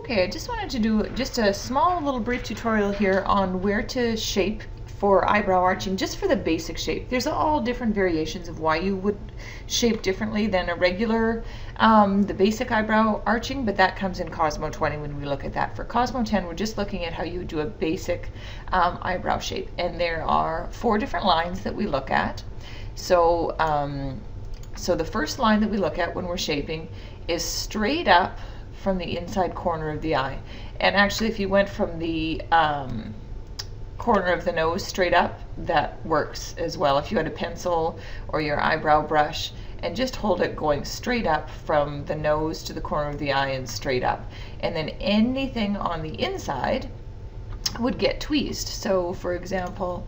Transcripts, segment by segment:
Okay, I just wanted to do just a small little brief tutorial here on where to shape for eyebrow arching, just for the basic shape. There's all different variations of why you would shape differently than a regular, the basic eyebrow arching, but that comes in Cosmo 20 when we look at that. For Cosmo 10, we're just looking at how you would do a basic eyebrow shape. And there are 4 different lines that we look at. So, so the first line that we look at when we're shaping is straight up from the inside corner of the eye. And actually, if you went from the corner of the nose straight up, that works as well. If you had a pencil or your eyebrow brush and just hold it going straight up from the nose to the corner of the eye and straight up. And then anything on the inside would get tweezed. So for example,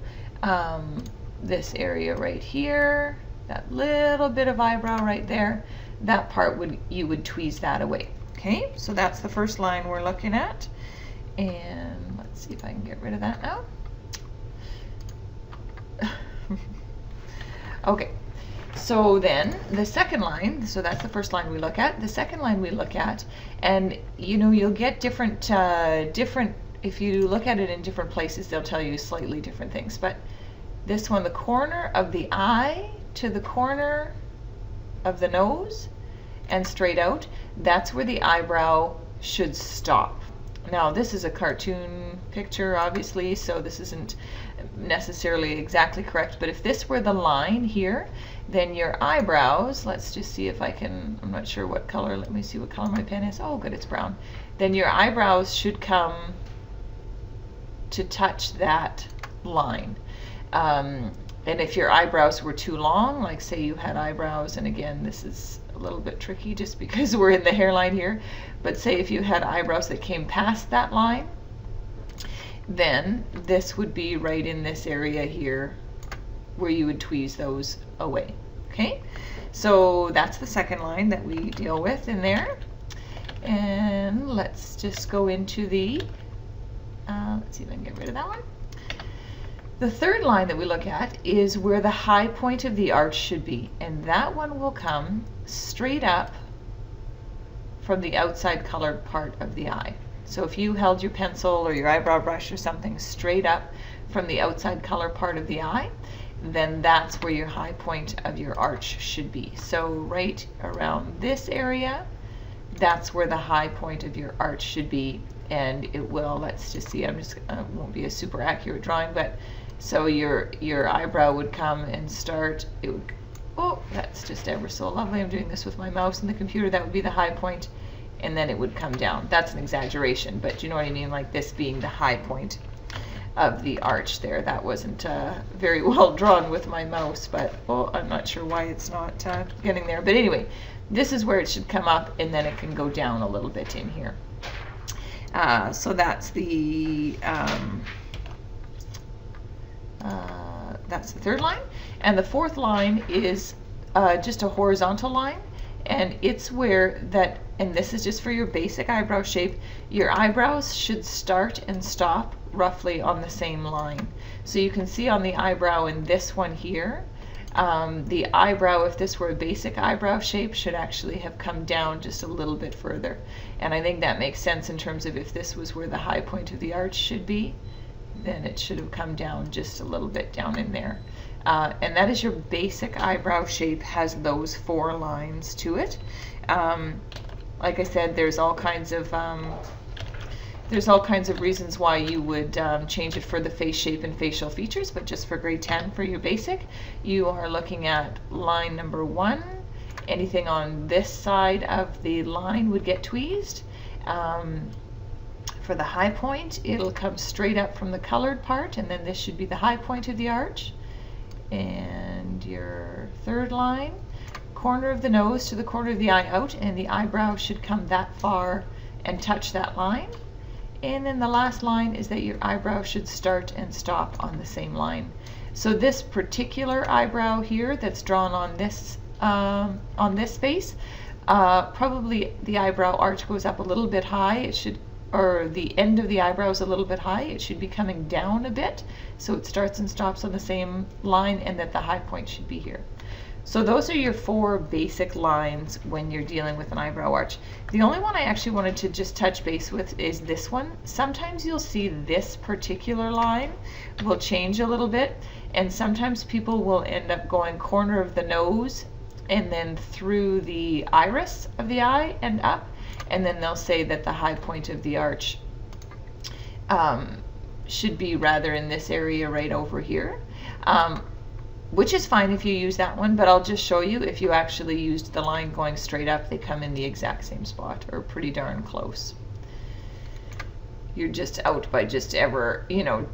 this area right here, that little bit of eyebrow right there, that part you would tweeze that away. Okay, so that's the first line we're looking at. And let's see if I can get rid of that now. Okay, so then the second line, so that's the first line we look at. The second line we look at, and you know, you'll get different, if you look at it in different places, they'll tell you slightly different things. But this one, the corner of the eye to the corner of the nose and straight out, that's where the eyebrow should stop. Now this is a cartoon picture obviously, so this isn't necessarily exactly correct, but if this were the line here, then your eyebrows, let's just see if I can, I'm not sure what color, let me see what color my pen is. Oh good, it's brown. Then your eyebrows should come to touch that line. And if your eyebrows were too long, like say you had eyebrows, and again this is a little bit tricky just because we're in the hairline here, but say if you had eyebrows that came past that line, then this would be right in this area here where you would tweeze those away. Okay, so that's the second line that we deal with in there. And let's just go into the, let's see if I can get rid of that one. The third line that we look at is where the high point of the arch should be, and that one will come straight up from the outside colored part of the eye. So if you held your pencil or your eyebrow brush or something straight up from the outside color part of the eye, then that's where your high point of your arch should be. So right around this area, that's where the high point of your arch should be. And it will, let's just see, I'm just, won't be a super accurate drawing, but so your eyebrow would come and start, it would, oh, that's just ever so lovely. I'm doing this with my mouse and the computer. That would be the high point, and then it would come down. That's an exaggeration, but you know what I mean, like this being the high point of the arch there. That wasn't very well drawn with my mouse, but oh, I'm not sure why it's not getting there. But anyway, this is where it should come up, and then it can go down a little bit in here. So that's the third line. And the fourth line is just a horizontal line, and it's where that, and this is just for your basic eyebrow shape, your eyebrows should start and stop roughly on the same line. So you can see on the eyebrow in this one here, the eyebrow, if this were a basic eyebrow shape, should actually have come down just a little bit further. And I think that makes sense in terms of if this was where the high point of the arch should be, then it should have come down just a little bit down in there. And that is your basic eyebrow shape, has those 4 lines to it. Like I said, there's all kinds of reasons why you would change it for the face shape and facial features, but just for grade 10 for your basic, you are looking at line number 1. Anything on this side of the line would get tweezed. For the high point, it'll come straight up from the colored part, and then this should be the high point of the arch. And your third line, corner of the nose to the corner of the eye out, and the eyebrow should come that far and touch that line. And then the last line is that your eyebrow should start and stop on the same line. So this particular eyebrow here that's drawn on this face, probably the eyebrow arch goes up a little bit high. It should, or the end of the eyebrow is a little bit high. It should be coming down a bit, so it starts and stops on the same line, and that the high point should be here. So those are your 4 basic lines when you're dealing with an eyebrow arch. The only one I actually wanted to just touch base with is this one. Sometimes you'll see this particular line will change a little bit, and sometimes people will end up going corner of the nose and then through the iris of the eye and up, and then they'll say that the high point of the arch should be rather in this area right over here. Which is fine if you use that one, but I'll just show you if you actually used the line going straight up, they come in the exact same spot, or pretty darn close. You're just out by just ever, you know,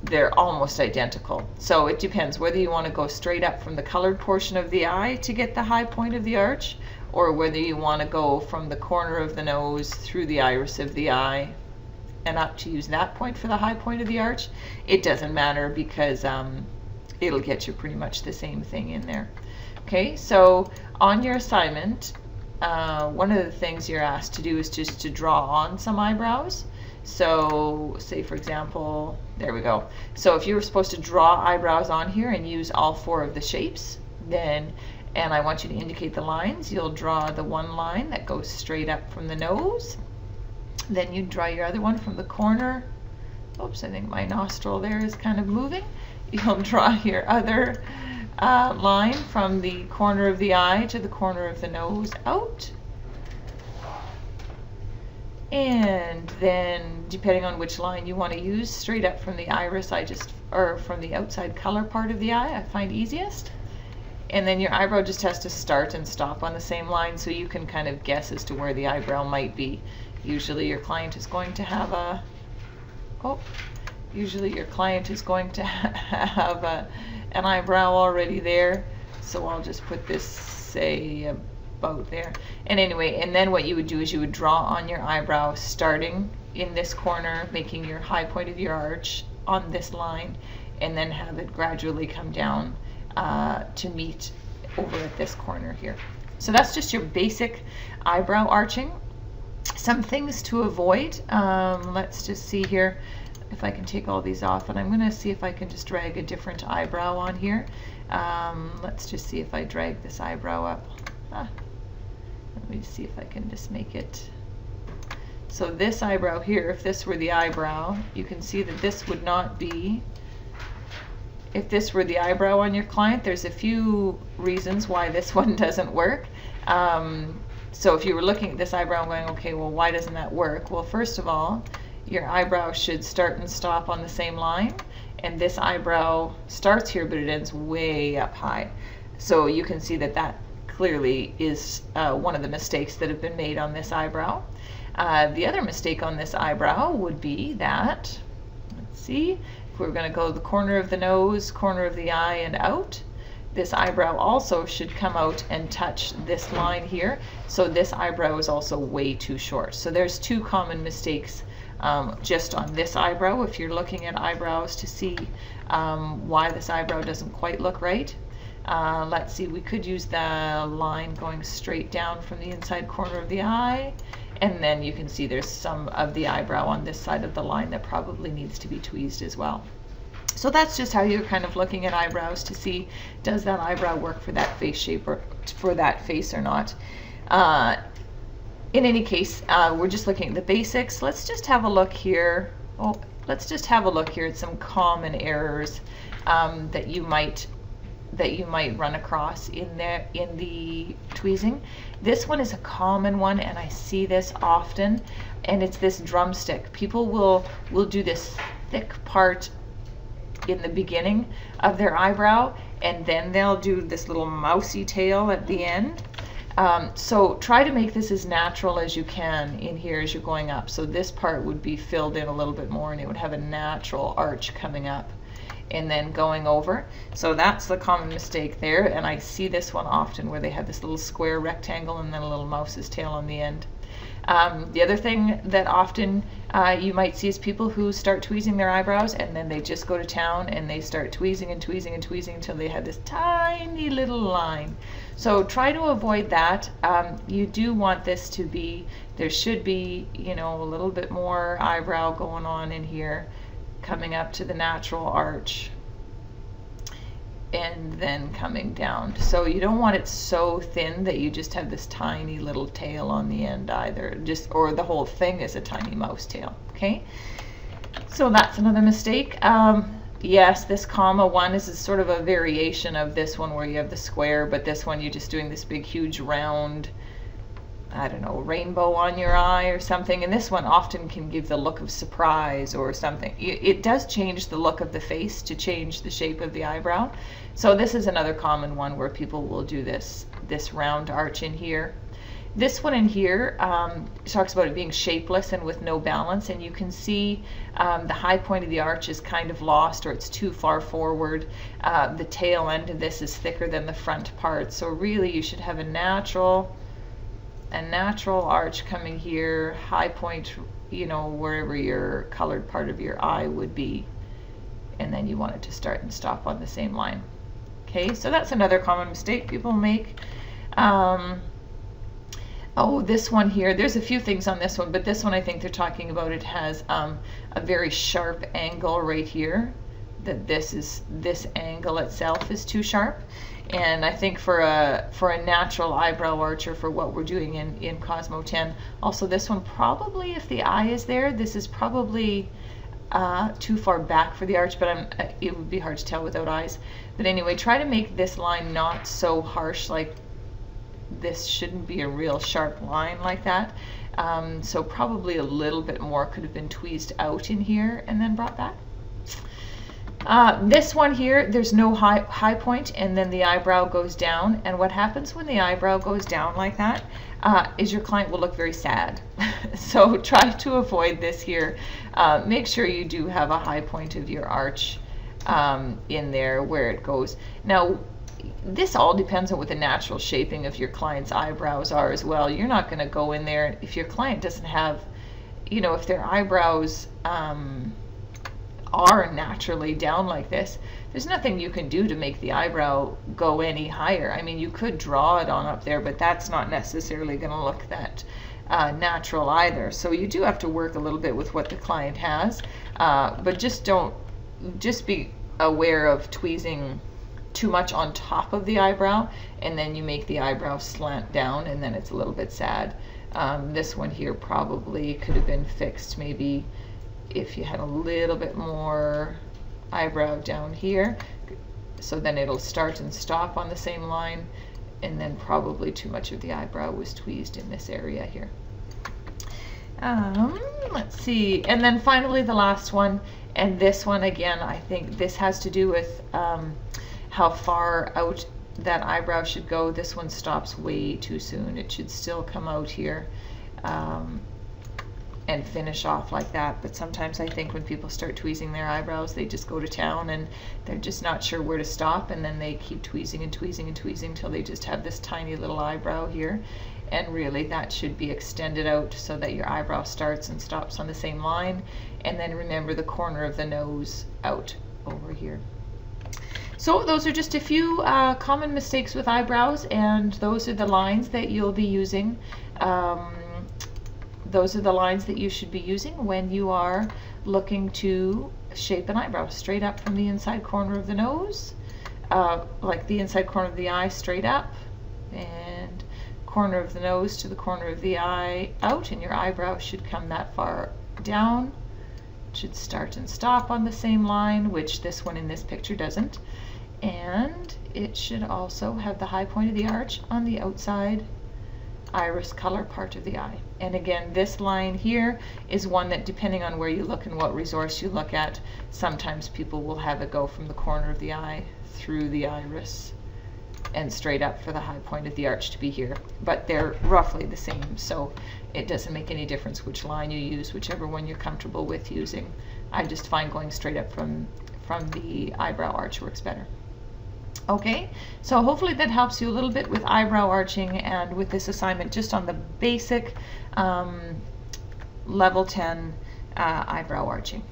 they're almost identical. So it depends whether you want to go straight up from the colored portion of the eye to get the high point of the arch, or whether you want to go from the corner of the nose through the iris of the eye and up to use that point for the high point of the arch. It doesn't matter because it'll get you pretty much the same thing in there. Okay, so on your assignment, one of the things you're asked to do is just to draw on some eyebrows. So say for example, there we go. So if you were supposed to draw eyebrows on here and use all 4 of the shapes, then, and I want you to indicate the lines, you'll draw the one line that goes straight up from the nose. Then you draw your other one from the corner. Oops, I think my nostril there is kind of moving. You'll draw your other line from the corner of the eye to the corner of the nose out. And then, depending on which line you want to use, straight up from the iris, or from the outside color part of the eye, I find easiest. And then your eyebrow just has to start and stop on the same line, so you can kind of guess as to where the eyebrow might be. Usually your client is going to have a, an eyebrow already there. So I'll just put this, say, about there. And anyway, and then what you would do is you would draw on your eyebrow starting in this corner, making your high point of your arch on this line, and then have it gradually come down to meet over at this corner here. So that's just your basic eyebrow arching. Some things to avoid. Let's just see here if I can take all these off, and I'm going to see if I can just drag a different eyebrow on here. Let's just see if I drag this eyebrow up. Let me see if I can just make it. So this eyebrow here, if this were the eyebrow, you can see that this would not be, if this were the eyebrow on your client, there's a few reasons why this one doesn't work. So if you were looking at this eyebrow and going, okay, well, why doesn't that work? Well, first of all, your eyebrow should start and stop on the same line, and this eyebrow starts here, but it ends way up high. So you can see that that clearly is one of the mistakes that have been made on this eyebrow. The other mistake on this eyebrow would be that, let's see, if we're going to go the corner of the nose, corner of the eye, and out, this eyebrow also should come out and touch this line here. So this eyebrow is also way too short. So there's 2 common mistakes just on this eyebrow if you're looking at eyebrows to see why this eyebrow doesn't quite look right. Let's see, we could use the line going straight down from the inside corner of the eye, and then you can see there's some of the eyebrow on this side of the line that probably needs to be tweezed as well. So that's just how you're kind of looking at eyebrows to see, does that eyebrow work for that face shape or for that face or not. In any case, we're just looking at the basics. Let's just have a look here. Let's just have a look here at some common errors that you might run across in the tweezing. This one is a common one, and I see this often, and it's this drumstick. People will do this thick part in the beginning of their eyebrow, and then they'll do this little mousy tail at the end. So try to make this as natural as you can in here as you're going up. So this part would be filled in a little bit more, and it would have a natural arch coming up and then going over. So that's the common mistake there, and I see this one often where they have this little square rectangle and then a little mouse's tail on the end. The other thing that often you might see is people who start tweezing their eyebrows and then they just go to town and they start tweezing and tweezing and tweezing until they have this tiny little line. So try to avoid that. You do want this to be, there should be, you know, a little bit more eyebrow going on in here, coming up to the natural arch. and then coming down. So you don't want it so thin that you just have this tiny little tail on the end either, or the whole thing is a tiny mouse tail. Okay, so that's another mistake. Yes, this comma one is sort of a variation of this one where you have the square, but this one you're just doing this big huge round, I don't know, rainbow on your eye or something, and this one often can give the look of surprise or something. It does change the look of the face to change the shape of the eyebrow. So this is another common one where people will do this round arch in here. This one in here talks about it being shapeless and with no balance, and you can see the high point of the arch is kind of lost, or it's too far forward. The tail end of this is thicker than the front part, so really you should have a natural arch coming here, high point, you know, wherever your colored part of your eye would be, and then you want it to start and stop on the same line. Okay, so that's another common mistake people make. Oh, this one here, there's a few things on this one, but this one I think they're talking about, it has a very sharp angle right here, that this angle itself is too sharp. And I think for a natural eyebrow arch, or for what we're doing in Cosmo 10, also this one probably, if the eye is there, this is probably too far back for the arch, but it would be hard to tell without eyes. But anyway, try to make this line not so harsh, like this shouldn't be a real sharp line like that. So probably a little bit more could have been tweezed out in here and then brought back. This one here, there's no high point, and then the eyebrow goes down. And what happens when the eyebrow goes down like that is your client will look very sad. So try to avoid this here. Make sure you do have a high point of your arch in there where it goes. Now, this all depends on what the natural shaping of your client's eyebrows are as well. You're not going to go in there if your client doesn't have, you know, if their eyebrows are naturally down like this, there's nothing you can do to make the eyebrow go any higher. I mean, you could draw it on up there, but that's not necessarily going to look that natural either. So you do have to work a little bit with what the client has, but just be aware of tweezing too much on top of the eyebrow, and then you make the eyebrow slant down, and then it's a little bit sad. This one here probably could have been fixed maybe if you had a little bit more eyebrow down here, so then it'll start and stop on the same line, and then probably too much of the eyebrow was tweezed in this area here. Let's see, and then finally the last one, and this one again, I think this has to do with how far out that eyebrow should go. This one stops way too soon. It should still come out here and finish off like that. But sometimes I think when people start tweezing their eyebrows, they just go to town and they're just not sure where to stop, and then they keep tweezing and tweezing and tweezing until they just have this tiny little eyebrow here. And really that should be extended out so that your eyebrow starts and stops on the same line. And then remember the corner of the nose out over here. So those are just a few common mistakes with eyebrows, and those are the lines that you'll be using. Those are the lines that you should be using when you are looking to shape an eyebrow. Straight up from the inside corner of the nose, like the inside corner of the eye straight up, and corner of the nose to the corner of the eye out, and your eyebrow should come that far down. It should start and stop on the same line, which this one in this picture doesn't. And it should also have the high point of the arch on the outside iris color part of the eye. And again, this line here is one that, depending on where you look and what resource you look at, sometimes people will have it go from the corner of the eye through the iris and straight up for the high point of the arch to be here. But they're roughly the same, so it doesn't make any difference which line you use, whichever one you're comfortable with using. I just find going straight up from the eyebrow arch works better. Okay, so hopefully that helps you a little bit with eyebrow arching and with this assignment just on the basic level 10 eyebrow arching.